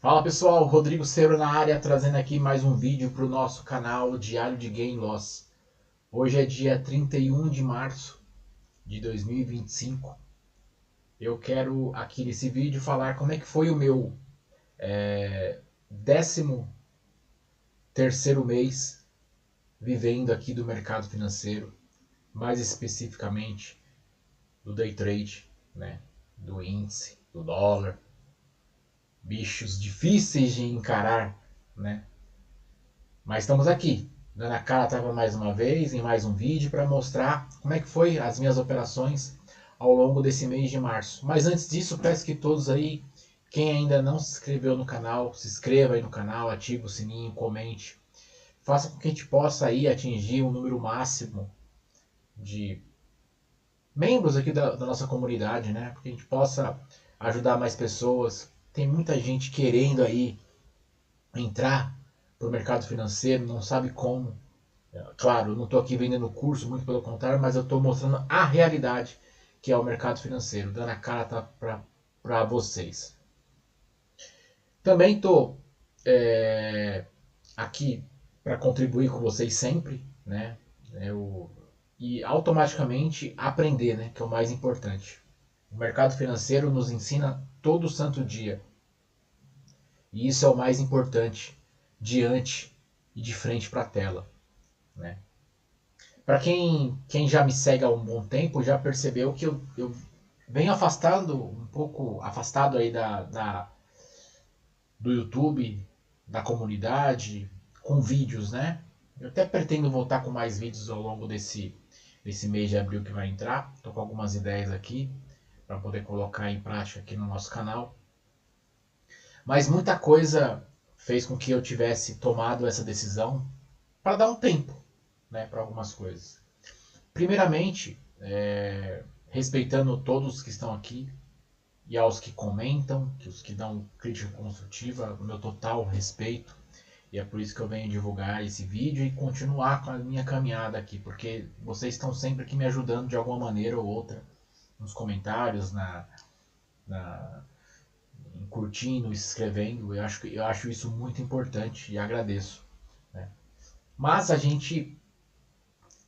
Fala pessoal, Rodrigo Cero na área, trazendo aqui mais um vídeo para o nosso canal Diário de Gain Loss. Hoje é dia 31 de março de 2025. Eu quero aqui nesse vídeo falar como é que foi o meu 13º mês vivendo aqui do mercado financeiro, mais especificamente do day trade, né? Do índice, do dólar, bichos difíceis de encarar, né? Mas estamos aqui, dando a cara tava mais uma vez, em mais um vídeo, para mostrar como é que foi as minhas operações ao longo desse mês de março. Mas antes disso, peço que todos aí, quem ainda não se inscreveu no canal, se inscreva aí no canal, ative o sininho, comente. Faça com que a gente possa aí atingir um número máximo de membros aqui da nossa comunidade, né? Porque a gente possa ajudar mais pessoas. Tem muita gente querendo aí entrar para o mercado financeiro, não sabe como. Claro, eu não estou aqui vendendo curso, muito pelo contrário, mas eu estou mostrando a realidade que é o mercado financeiro, dando a cara para vocês. Também estou aqui para contribuir com vocês sempre, né? E automaticamente aprender, né? Que é o mais importante. O mercado financeiro nos ensina todo santo dia. E isso é o mais importante diante e de frente para a tela, né? Para quem já me segue há um bom tempo, já percebeu que eu venho afastando um pouco, afastado aí do YouTube, da comunidade, com vídeos, né? Eu até pretendo voltar com mais vídeos ao longo desse mês de abril que vai entrar. Estou com algumas ideias aqui para poder colocar em prática aqui no nosso canal. Mas muita coisa fez com que eu tivesse tomado essa decisão para dar um tempo, né, para algumas coisas. Primeiramente, respeitando todos que estão aqui e aos que comentam, que os que dão crítica construtiva, o meu total respeito. E é por isso que eu venho divulgar esse vídeo e continuar com a minha caminhada aqui, porque vocês estão sempre aqui me ajudando de alguma maneira ou outra, nos comentários, curtindo, se inscrevendo. Eu acho isso muito importante e agradeço, né? Mas a gente,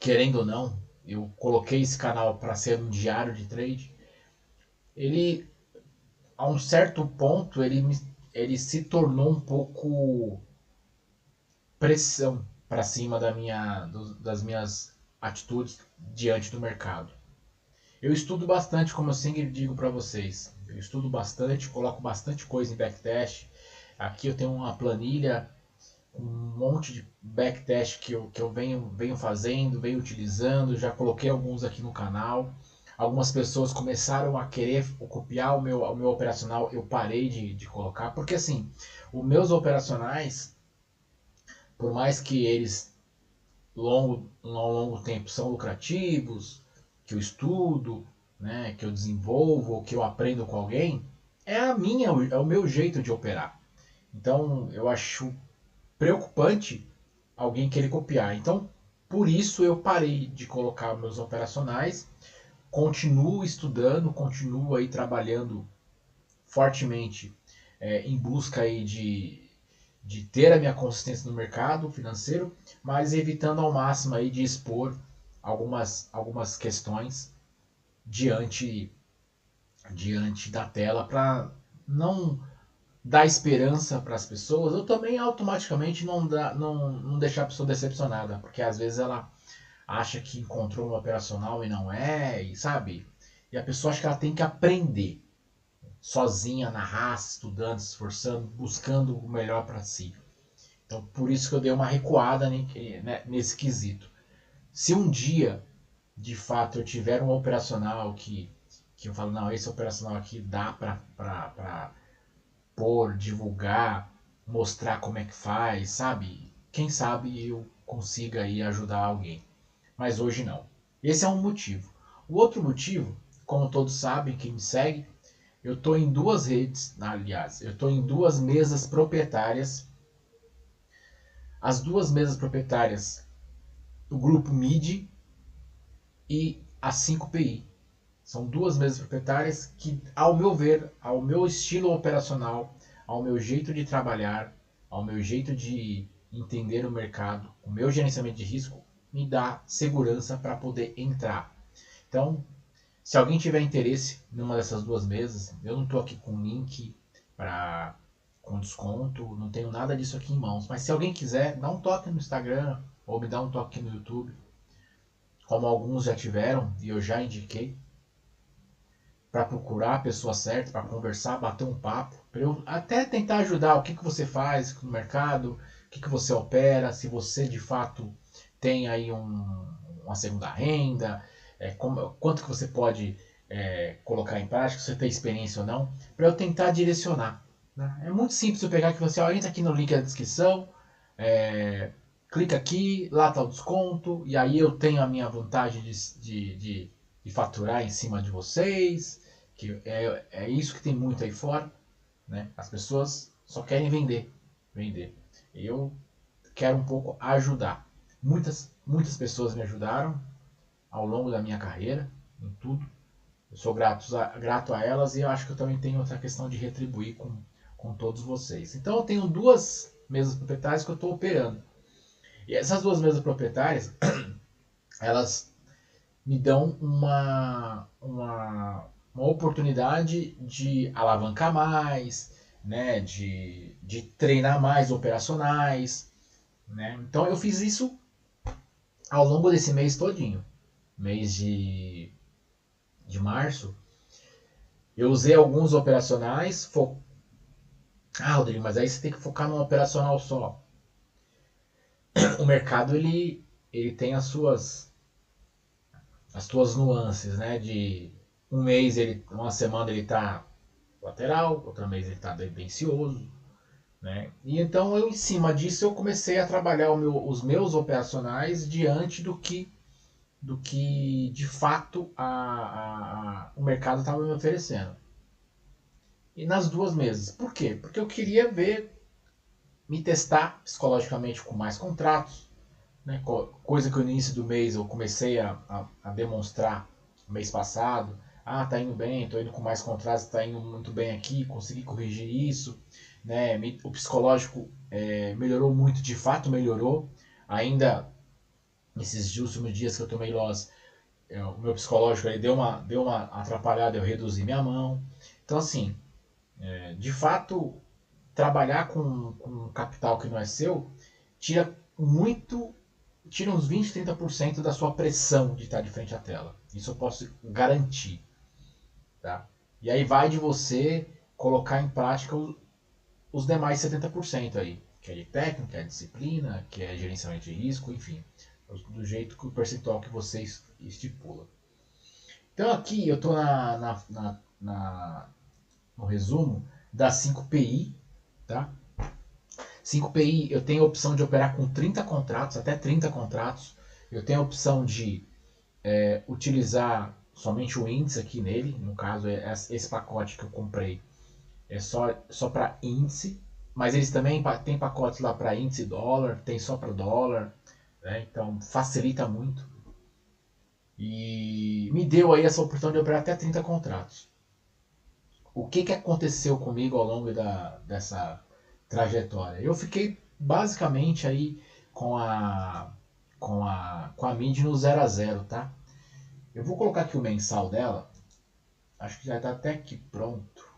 querendo ou não, eu coloquei esse canal para ser um diário de trade. Ele, a um certo ponto, ele se tornou um pouco pressão para cima das minhas atitudes diante do mercado. Eu estudo bastante, como eu sempre digo para vocês. Eu estudo bastante, coloco bastante coisa em backtest. Aqui eu tenho uma planilha, um monte de backtest que eu venho fazendo, venho utilizando. Já coloquei alguns aqui no canal. Algumas pessoas começaram a querer copiar o meu operacional. Eu parei de colocar, porque assim, os meus operacionais, por mais que eles ao longo tempo são lucrativos, que eu estudo, né, que eu desenvolvo, que eu aprendo com alguém, é o meu jeito de operar. Então eu acho preocupante alguém querer copiar. Então por isso eu parei de colocar meus operacionais, continuo estudando, continuo aí trabalhando fortemente em busca aí de ter a minha consistência no mercado financeiro, mas evitando ao máximo aí de expor algumas questões diante da tela para não dar esperança para as pessoas. Eu também automaticamente não deixar a pessoa decepcionada, porque às vezes ela acha que encontrou um operacional e não é, e sabe? E a pessoa acha que ela tem que aprender sozinha, na raça, estudando, se esforçando, buscando o melhor para si. Então, por isso que eu dei uma recuada nesse quesito. Se um dia, de fato, eu tiver um operacional que eu falo, não, esse operacional aqui dá para pôr, divulgar, mostrar como é que faz, sabe? Quem sabe eu consiga aí ajudar alguém. Mas hoje não. Esse é um motivo. O outro motivo, como todos sabem, quem me segue, eu estou em duas redes, aliás, eu estou em duas mesas proprietárias. As duas mesas proprietárias, o grupo MIDI e a 5PI. São duas mesas proprietárias que, ao meu ver, ao meu estilo operacional, ao meu jeito de trabalhar, ao meu jeito de entender o mercado, o meu gerenciamento de risco me dá segurança para poder entrar. Então, se alguém tiver interesse numa dessas duas mesas, eu não estou aqui com link para com desconto, não tenho nada disso aqui em mãos. Mas se alguém quiser, dá um toque no Instagram ou me dá um toque no YouTube, como alguns já tiveram e eu já indiquei, para procurar a pessoa certa, para conversar, bater um papo, para eu até tentar ajudar o que, que você faz no mercado, o que, que você opera, se você de fato tem aí uma segunda renda, quanto que você pode colocar em prática, se você tem experiência ou não, para eu tentar direcionar. Né? É muito simples eu pegar aqui e falar assim, entra aqui no link da descrição, clica aqui, lá está o desconto, e aí eu tenho a minha vantagem de faturar em cima de vocês, que é isso que tem muito aí fora, né? As pessoas só querem vender. Eu quero um pouco ajudar. Muitas pessoas me ajudaram ao longo da minha carreira, em tudo. Eu sou grato a elas e eu acho que eu também tenho outra questão de retribuir com todos vocês. Então eu tenho duas mesas proprietárias que eu estou operando. E essas duas mesas proprietárias, elas me dão uma oportunidade de alavancar mais, né, de treinar mais operacionais. Né? Então eu fiz isso ao longo desse mês todinho. Mês de março. Eu usei alguns operacionais. Rodrigo, mas aí você tem que focar num operacional só. O mercado ele tem as suas nuances, né? De um mês, uma semana ele está lateral, outro mês ele está tendencioso, né? E então eu, em cima disso, eu comecei a trabalhar os meus operacionais diante do que de fato o mercado estava me oferecendo. E nas duas mesas. Por quê? Porque eu queria me testar psicologicamente com mais contratos, né? Coisa que no início do mês eu comecei a demonstrar no mês passado. Tá indo bem, tô indo com mais contratos, tá indo muito bem aqui, consegui corrigir isso. Né? O psicológico melhorou muito, de fato melhorou. Ainda nesses últimos dias que eu tomei loss, o meu psicológico ele deu uma atrapalhada, eu reduzi minha mão. Então assim, de fato, trabalhar com um capital que não é seu tira uns 20, 30% da sua pressão de estar de frente à tela. Isso eu posso garantir. Tá? E aí vai de você colocar em prática os demais 70% aí, que é de técnica, que é disciplina, que é gerenciamento de risco, enfim, do jeito que o percentual que você estipula. Então aqui eu estou no resumo das 5 PI, tá? 5 PI eu tenho a opção de operar com 30 contratos, até 30 contratos. Eu tenho a opção de utilizar somente o índice aqui nele, no caso esse pacote que eu comprei é só para índice, mas eles também têm pacotes lá para índice dólar, tem só para dólar, né? Então facilita muito. E me deu aí essa oportunidade de operar até 30 contratos. O que aconteceu comigo ao longo dessa trajetória? Eu fiquei basicamente aí com a mid no 0 a 0, tá? Eu vou colocar aqui o mensal dela. Acho que já está até aqui pronto.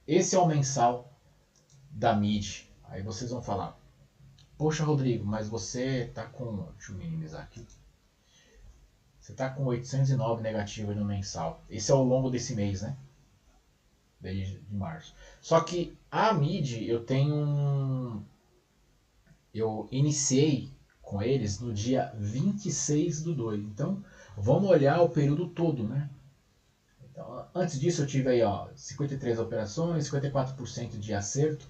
Esse é o mensal da mid. Aí vocês vão falar, poxa Rodrigo, mas você tá com... Deixa eu minimizar aqui. Você tá com 809 negativo no mensal. Esse é ao longo desse mês, né? Desde março. Só que a mid eu iniciei com eles no dia 26/2. Então, vamos olhar o período todo, né? Então, antes disso eu tive aí, 53 operações, 54% de acerto.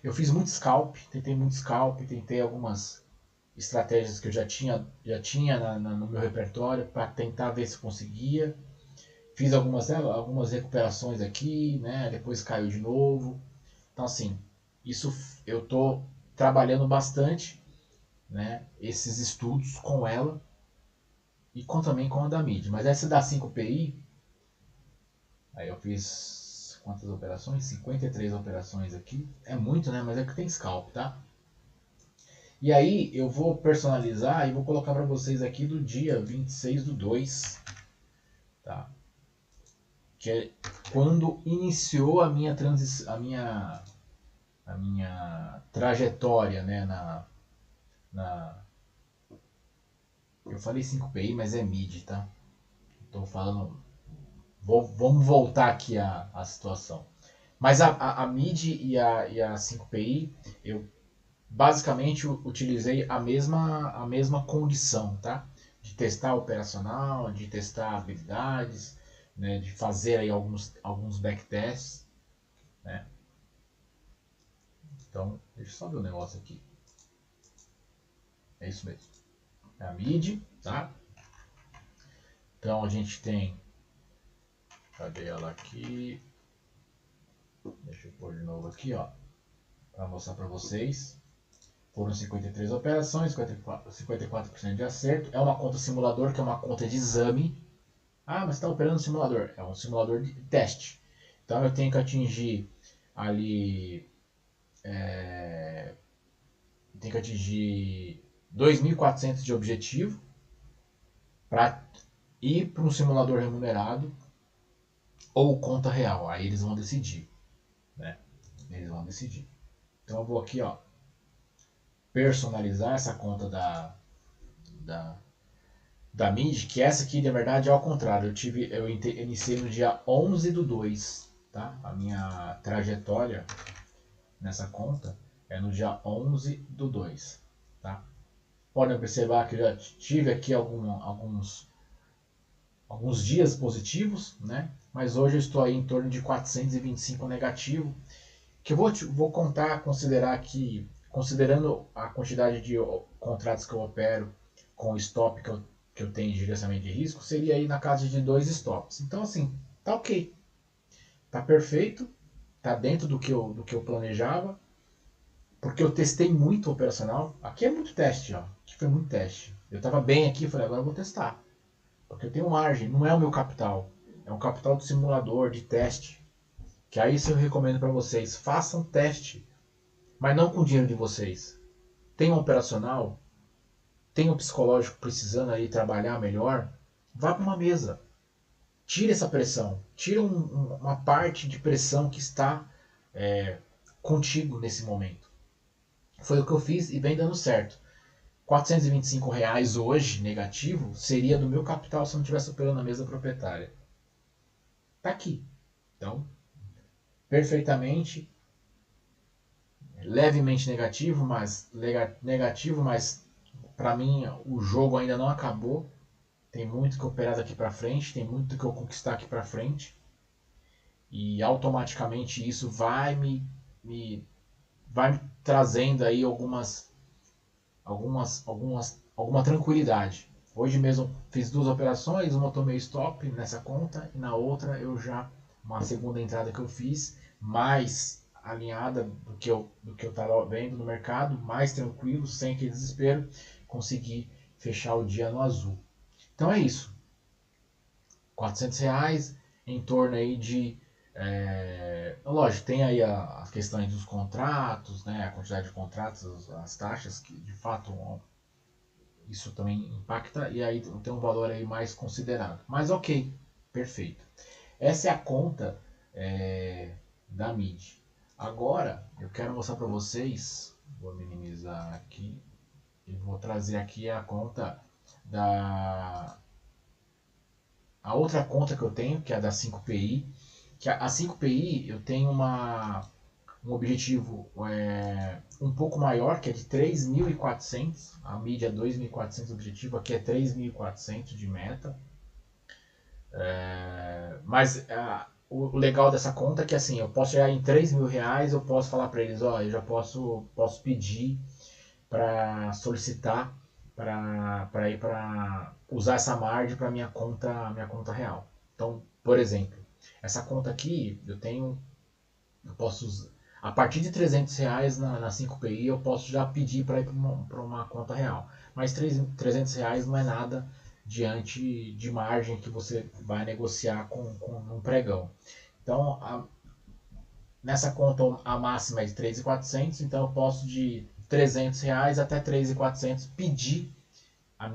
Eu fiz muito scalp, tentei algumas estratégias que eu já tinha no meu repertório para tentar ver se conseguia. Fiz algumas recuperações aqui, né? Depois caiu de novo. Então assim, isso eu estou trabalhando bastante, né? Esses estudos com ela também com a da MID. Mas essa da 5PI, aí eu fiz quantas operações? 53 operações aqui. É muito, né? Mas é que tem scalp, tá? E aí eu vou personalizar e vou colocar para vocês aqui do dia 26/2, tá? Que é quando iniciou a minha transição, a minha trajetória, né, eu falei 5PI, mas é mid, tá? Tô falando, vamos voltar aqui à situação. Mas a mid e a 5PI, eu basicamente utilizei a mesma condição, tá? De testar operacional, de testar habilidades, né, de fazer aí alguns backtests, né? Então, deixa eu só ver um negócio aqui. É isso mesmo. É a mid, tá? Então a gente tem, cadê ela aqui? Deixa eu pôr de novo aqui, ó, para mostrar para vocês. Foram 53 operações, 54% de acerto. É uma conta simulador, que é uma conta de exame. Ah, mas está operando no simulador. É um simulador de teste. Então eu tenho que atingir ali. Tenho que atingir 2.400 de objetivo para ir para um simulador remunerado ou conta real. Aí eles vão decidir, né? Eles vão decidir. Então eu vou aqui, ó, personalizar essa conta da MID, que essa aqui, na verdade, é ao contrário. Eu iniciei no dia 11/2, tá? A minha trajetória nessa conta é no dia 11/2, tá? Podem observar que eu já tive aqui alguns dias positivos, né? Mas hoje eu estou aí em torno de 425 negativo, que eu vou considerar aqui, considerando a quantidade de contratos que eu opero com o stop que eu tenho de gerenciamento de risco, seria aí na casa de 2 stops. Então, assim, tá ok. Tá perfeito. Tá dentro do que eu planejava. Porque eu testei muito o operacional. Aqui é muito teste, ó. Aqui foi muito teste. Eu tava bem aqui, falei, agora eu vou testar. Porque eu tenho margem, não é o meu capital. É um capital de simulador, de teste. Que aí isso eu recomendo para vocês. Façam teste. Mas não com o dinheiro de vocês. Tem um operacional, tem um psicológico precisando aí trabalhar melhor, vá para uma mesa. Tire essa pressão. Tira uma parte de pressão que está contigo nesse momento. Foi o que eu fiz e vem dando certo. R$ 425 hoje, negativo, seria do meu capital se eu não tivesse operando na mesa proprietária. Tá aqui. Então, perfeitamente, levemente negativo, mas para mim o jogo ainda não acabou. Tem muito que operar daqui para frente, tem muito que eu conquistar aqui para frente. E automaticamente isso vai me trazendo aí alguma tranquilidade. Hoje mesmo fiz 2 operações, uma eu tomei stop nessa conta e na outra eu já, uma segunda entrada que eu fiz, mais alinhada do que eu estava vendo no mercado, mais tranquilo, sem aquele desespero, consegui fechar o dia no azul. Então é isso. R$ 400 em torno aí de... lógico, tem aí as questões dos contratos, né, a quantidade de contratos, as taxas, que de fato isso também impacta, e aí tem um valor aí mais considerado. Mas ok, perfeito. Essa é a conta da MID. Agora eu quero mostrar para vocês, vou minimizar aqui, e vou trazer aqui a conta a outra conta que eu tenho, que é a da 5PI, que a 5PI eu tenho um objetivo um pouco maior, que é de 3.400, a mídia 2.400 objetivo, aqui é 3.400 de meta. Mas o legal dessa conta é que assim, eu posso chegar em R$ 3.000, eu posso falar para eles, ó, eu já posso pedir para solicitar para ir para usar essa margem para minha conta real. Então, por exemplo, essa conta aqui eu posso usar, a partir de R$ 300 na 5PI eu posso já pedir para ir para uma conta real. Mas R$ 300 não é nada diante de margem que você vai negociar com um pregão. Então Nessa conta a máxima é de 3.400, então eu posso de R$ 300 até 3.400 pedir o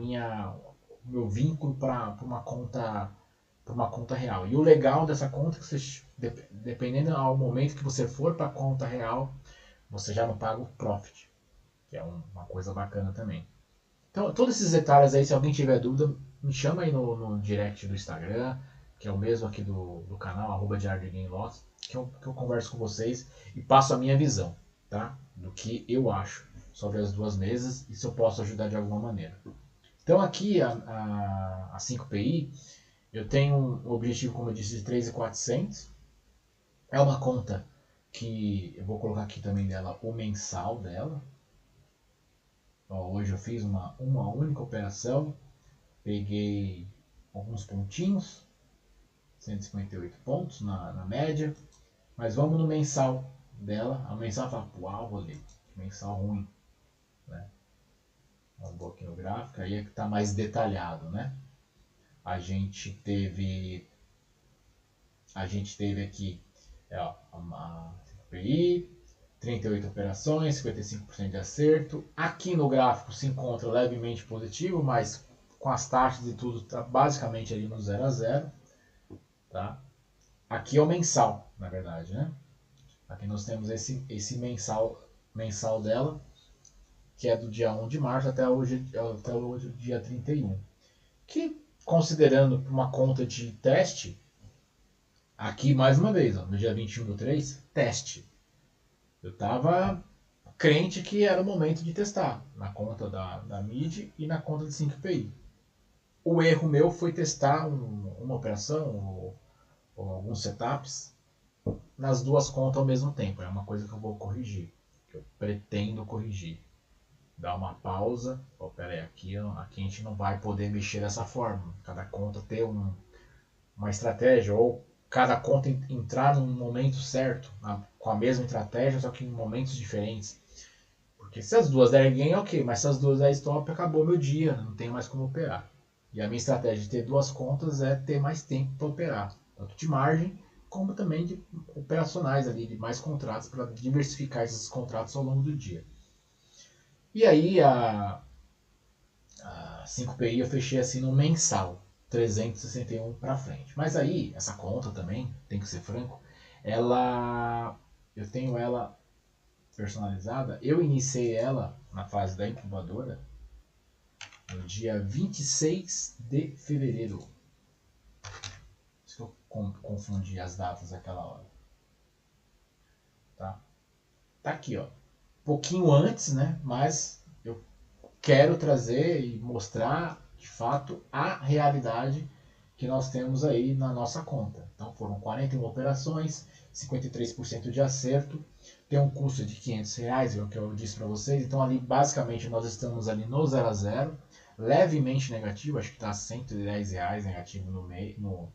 meu vínculo para uma conta real. E o legal dessa conta é que você, dependendo ao momento que você for para a conta real, você já não paga o profit, que é uma coisa bacana também. Então, todos esses detalhes aí, se alguém tiver dúvida, me chama aí no direct do Instagram, que é o mesmo aqui do canal, @diariodegameloss, que eu converso com vocês e passo a minha visão, tá? Do que eu acho sobre as duas mesas e se eu posso ajudar de alguma maneira. Então aqui a 5PI, eu tenho um objetivo, como eu disse, de 3.400. É uma conta que eu vou colocar aqui também dela o mensal dela. Ó, hoje eu fiz uma única operação, peguei alguns pontinhos, 158 pontos na média, mas vamos no mensal dela. A mensal fala, uau, Rodrigo, mensal ruim, né? Vamos um pouquinho no gráfico, aí é que está mais detalhado, né? A gente teve aqui a CPI, 38 operações, 55% de acerto. Aqui no gráfico se encontra levemente positivo, mas com as taxas e tudo está basicamente ali no 0 a 0. Tá? Aqui é o mensal, na verdade, né? Aqui nós temos esse mensal dela, que é do dia 1 de março até hoje, dia 31. Que, considerando uma conta de teste, aqui mais uma vez, ó, no dia 21/3, teste. Eu estava crente que era o momento de testar, na conta da MIDI e na conta de 5PI. O erro meu foi testar uma operação ou alguns setups nas duas contas ao mesmo tempo. É uma coisa que eu vou corrigir, que eu pretendo corrigir. Dar uma pausa. Pera aí, aqui a gente não vai poder mexer dessa forma. Cada conta ter uma estratégia, ou cada conta entrar num momento certo, com a mesma estratégia, só que em momentos diferentes. Porque se as duas derem gain, ok, mas se as duas derem stop, acabou meu dia, não tem mais como operar. E a minha estratégia de ter duas contas é ter mais tempo para operar, tanto de margem, como também de operacionais ali, de mais contratos, para diversificar esses contratos ao longo do dia. E aí a 5PI eu fechei assim no mensal, 361 para frente. Mas aí, essa conta também, tem que ser franco, eu tenho ela personalizada. Eu iniciei ela na fase da incubadora no dia 26 de fevereiro. Acho que eu confundi as datas daquela hora. Tá aqui, ó. Pouquinho antes, né? Mas eu quero trazer e mostrar de fato a realidade que nós temos aí na nossa conta. Então foram 41 operações, 53% de acerto, tem um custo de R$ 500, é o que eu disse para vocês. Então ali basicamente nós estamos ali no 0 a 0, levemente negativo, acho que está R$ 110 negativo no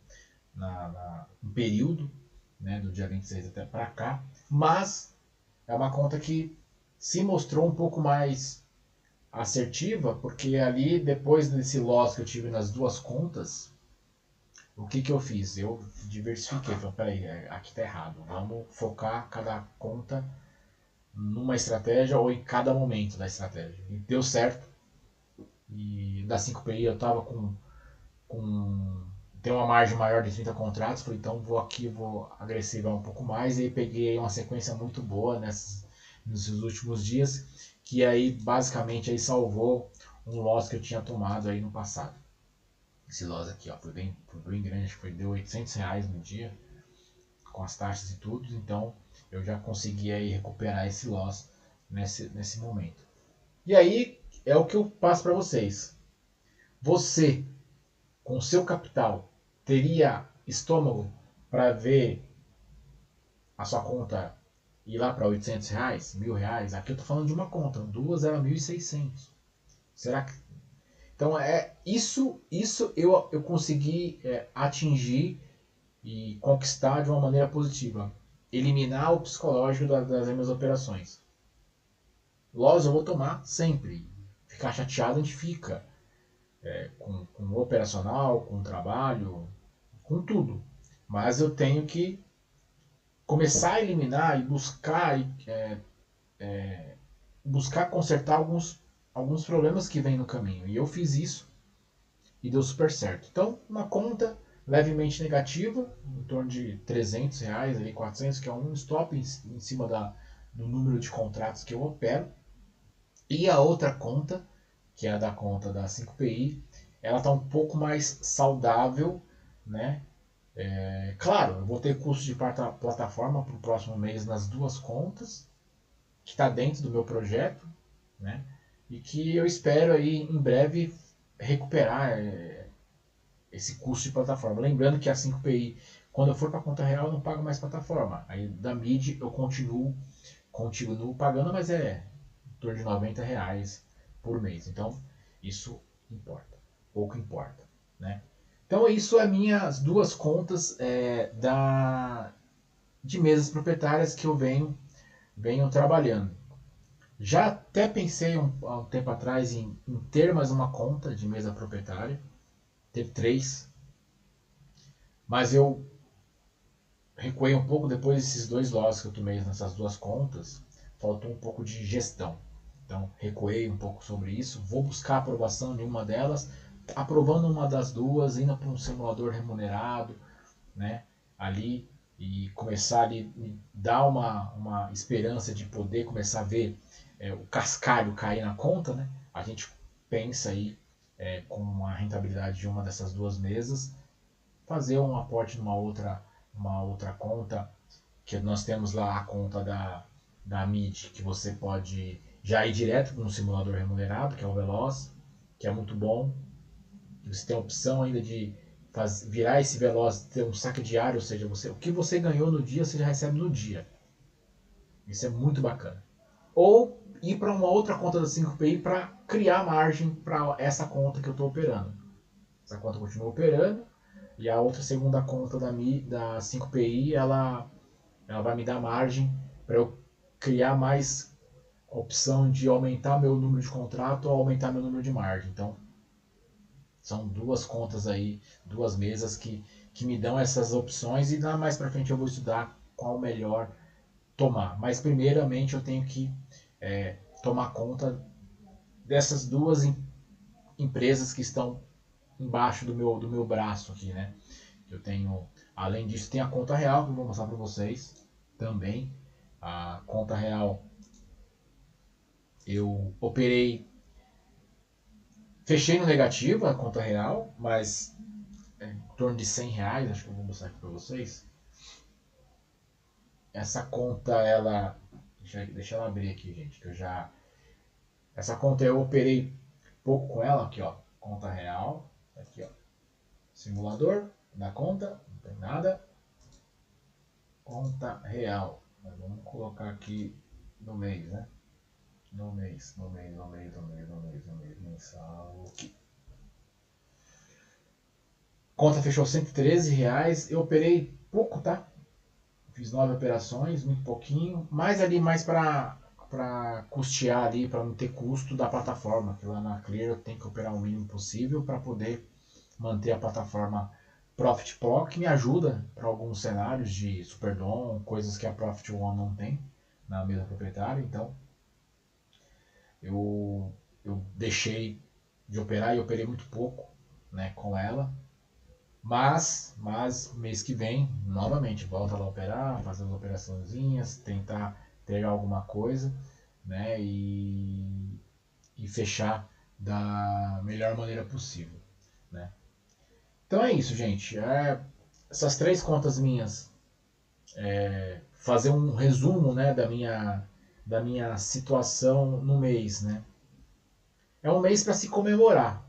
período, né, do dia 26 até para cá, mas é uma conta que se mostrou um pouco mais assertiva, porque ali, depois desse loss que eu tive nas duas contas, o que eu fiz? Eu diversifiquei. Falei, peraí, aqui tá errado. Vamos focar cada conta numa estratégia ou em cada momento da estratégia. E deu certo. E da 5PI eu tava tem uma margem maior de 30 contratos. Falei, então vou agressivar um pouco mais. E aí peguei uma sequência muito boa nesses últimos dias, que aí basicamente aí salvou um loss que eu tinha tomado aí no passado. Esse loss aqui, ó, foi bem grande, acho que deu R$ 800 no dia, com as taxas e tudo, então eu já consegui aí recuperar esse loss nesse momento. E aí é o que eu passo para vocês. Você, com seu capital, teria estômago para ver a sua conta ir lá para R$ 800, R$ 1.000? Aqui eu tô falando de uma conta, duas era 1.600. Será que... Então isso eu consegui atingir e conquistar de uma maneira positiva. Eliminar o psicológico das minhas operações. Loss eu vou tomar sempre. Ficar chateado a gente fica. Com o operacional, com o trabalho, com tudo. Mas eu tenho que começar a eliminar e buscar consertar alguns problemas que vêm no caminho. E eu fiz isso e deu super certo. Então, uma conta levemente negativa, em torno de R$ 300, ali, 400, que é um stop em cima do número de contratos que eu opero. E a outra conta, que é a da conta da 5PI, ela está um pouco mais saudável, né? Claro, eu vou ter custo de plataforma para o próximo mês nas duas contas, que está dentro do meu projeto, né? E que eu espero aí em breve recuperar esse custo de plataforma. Lembrando que a 5PI, quando eu for para a conta real, eu não pago mais plataforma. Aí da MID eu continuo pagando, mas é em torno de R$ 90 por mês. Então isso importa, pouco importa, né? Então isso é minhas duas contas de mesas proprietárias que eu venho trabalhando. Já até pensei há um tempo atrás em ter mais uma conta de mesa proprietária, ter três, mas eu recuei um pouco depois desses dois losses que eu tomei nessas duas contas, faltou um pouco de gestão. Então recuei um pouco sobre isso, vou buscar a aprovação de uma delas, aprovando uma das duas, indo para um simulador remunerado, né, ali, e começar ali, dar uma esperança de poder começar a ver o cascalho cair na conta, né? A gente pensa aí com a rentabilidade de uma dessas duas mesas, fazer um aporte numa uma outra conta, que nós temos lá a conta da MID, que você pode já ir direto para um simulador remunerado, que é o Veloz, que é muito bom. Você tem a opção ainda de virar esse Veloz, ter um saque diário, ou seja, o que você ganhou no dia, você já recebe no dia. Isso é muito bacana. Ou ir para uma outra conta da 5PI para criar margem para essa conta que eu estou operando. Essa conta continua operando e a outra segunda conta da 5PI ela vai me dar margem para eu criar mais opção de aumentar meu número de contrato ou aumentar meu número de margem. Então, são duas contas aí, duas mesas que me dão essas opções e lá mais para frente eu vou estudar qual melhor tomar. Mas primeiramente eu tenho que tomar conta dessas duas empresas que estão embaixo do meu braço aqui, né? Eu tenho, além disso, tem a conta real que eu vou mostrar para vocês também. A conta real eu operei, fechei no negativo a conta real, mas em torno de R$ 100, acho que eu vou mostrar aqui para vocês. Essa conta, ela, deixa ela abrir aqui, gente, que eu já, essa conta eu operei pouco com ela, aqui ó, conta real, aqui ó, simulador da conta, não tem nada, conta real, mas vamos colocar aqui no mês, né? No mês, mensal. Conta fechou R$ 113. Eu operei pouco, tá? Fiz 9 operações, muito pouquinho. Mais ali, mais para custear ali, para não ter custo da plataforma. Que lá na Clear eu tenho que operar o mínimo possível para poder manter a plataforma Profit Pro, que me ajuda para alguns cenários de Superdom, coisas que a Profit One não tem na mesa proprietária. Então, eu deixei de operar e operei muito pouco, né, com ela. Mas mês que vem, novamente, volta lá a operar, fazer as operaçãozinhas, tentar pegar alguma coisa, né, e fechar da melhor maneira possível, né. Então é isso, gente. Essas três contas minhas, fazer um resumo, né, da minha situação no mês, né. É um mês para se comemorar.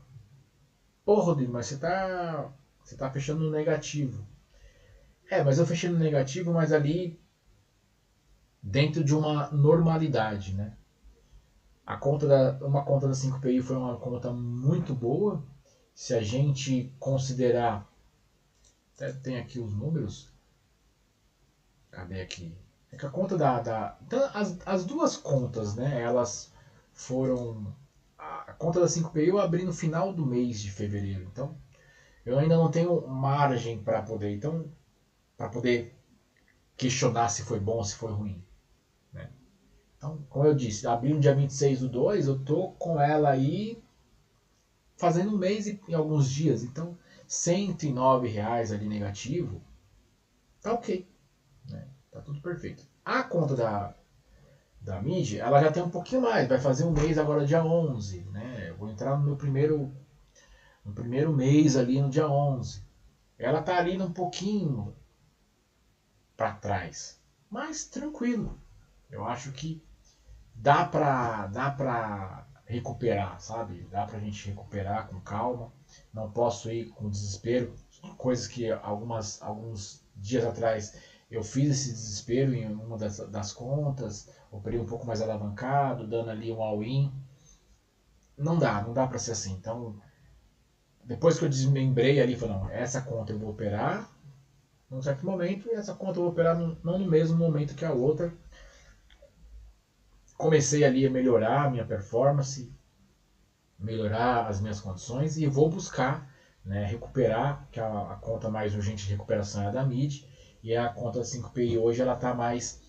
Pô, Rodrigo, mas você tá fechando no negativo. Mas eu fechei no negativo, mas ali dentro de uma normalidade, né? Uma conta da 5PI foi uma conta muito boa. Se a gente considerar, até tem aqui os números. Cadê aqui? É que a conta então, as duas contas, né? Elas foram. A conta da 5PI eu abri no final do mês de fevereiro. Então, eu ainda não tenho margem para poder. Então, para poder questionar se foi bom ou se foi ruim, né? Então, como eu disse, abri no dia 26/2, eu tô com ela aí fazendo um mês e alguns dias. Então, R$ 109 ali negativo, tá ok, né? Tá tudo perfeito. A conta da MIDI, ela já tem um pouquinho mais, vai fazer um mês agora dia 11, né? Eu vou entrar no primeiro mês ali no dia 11. Ela tá ali um pouquinho para trás, mas tranquilo. Eu acho que dá pra recuperar, sabe? Dá pra gente recuperar com calma. Não posso ir com desespero, coisas que alguns dias atrás eu fiz esse desespero em uma das contas, operei um pouco mais alavancado, dando ali um all-in. Não dá para ser assim. Então, depois que eu desmembrei ali, falei, não, essa conta eu vou operar num certo momento e essa conta eu vou operar não no mesmo momento que a outra. Comecei ali a melhorar a minha performance, melhorar as minhas condições e vou buscar, né, recuperar, que a conta mais urgente de recuperação é a da MID, e a conta 5PI hoje ela está mais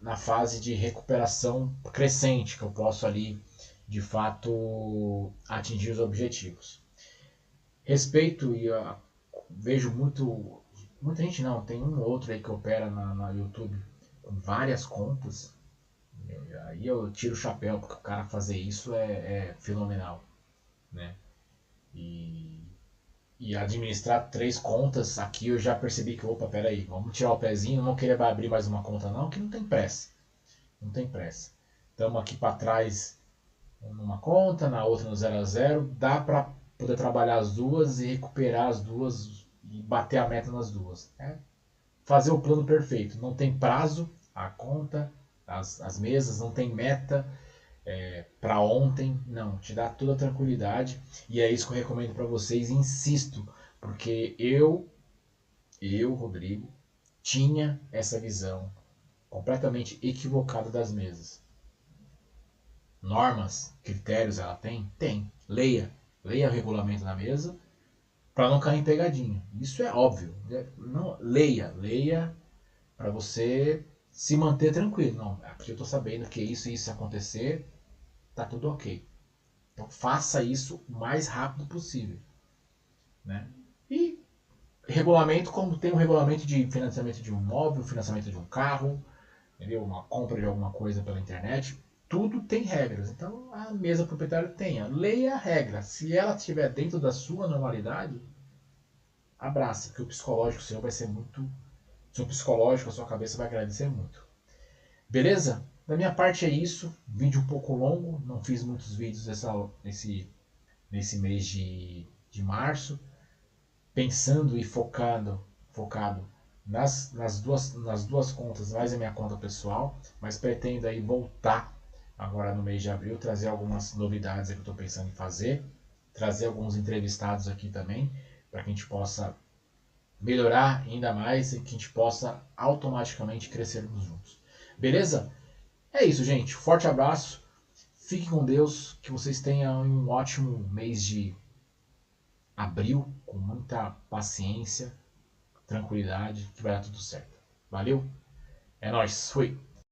na fase de recuperação crescente, que eu posso ali de fato atingir os objetivos. Respeito e vejo muita gente não, tem um ou outro aí que opera na YouTube com várias contas. Aí eu tiro o chapéu, porque o cara fazer isso é fenomenal, né? E, e administrar 3 contas, aqui eu já percebi que, opa, peraí, vamos tirar o pezinho, não vou querer abrir mais uma conta não, que não tem pressa. Não tem pressa. Estamos aqui para trás numa conta, na outra no 0 a 0, dá para poder trabalhar as duas e recuperar as duas e bater a meta nas duas. É fazer o plano perfeito. Não tem prazo, a conta, as mesas, não tem meta para ontem, não. Te dá toda a tranquilidade e é isso que eu recomendo para vocês. Insisto, porque Rodrigo, tinha essa visão completamente equivocada das mesas. Normas, critérios ela tem? Tem. Leia. Leia o regulamento da mesa para não cair em pegadinha. Isso é óbvio. Não, leia para você se manter tranquilo. Não, porque eu estou sabendo que isso e isso acontecer, tá tudo ok. Então faça isso o mais rápido possível, né? E regulamento, como tem um regulamento de financiamento de um imóvel, financiamento de um carro, entendeu? Uma compra de alguma coisa pela internet, tudo tem regras. Então a mesa proprietária tenha. Leia a regra. Se ela estiver dentro da sua normalidade, abraça, porque o psicológico seu vai ser muito. Seu psicológico, a sua cabeça vai agradecer muito. Beleza? Da minha parte é isso. Vídeo um pouco longo. Não fiz muitos vídeos nesse mês de março. Pensando e focado nas duas contas, mais a minha conta pessoal. Mas pretendo aí voltar agora no mês de abril, trazer algumas novidades que eu estou pensando em fazer. Trazer alguns entrevistados aqui também, para que a gente possa melhorar ainda mais e que a gente possa automaticamente crescermos juntos. Beleza? É isso, gente. Forte abraço. Fiquem com Deus. Que vocês tenham um ótimo mês de abril, com muita paciência, tranquilidade, que vai dar tudo certo. Valeu? É nóis. Fui.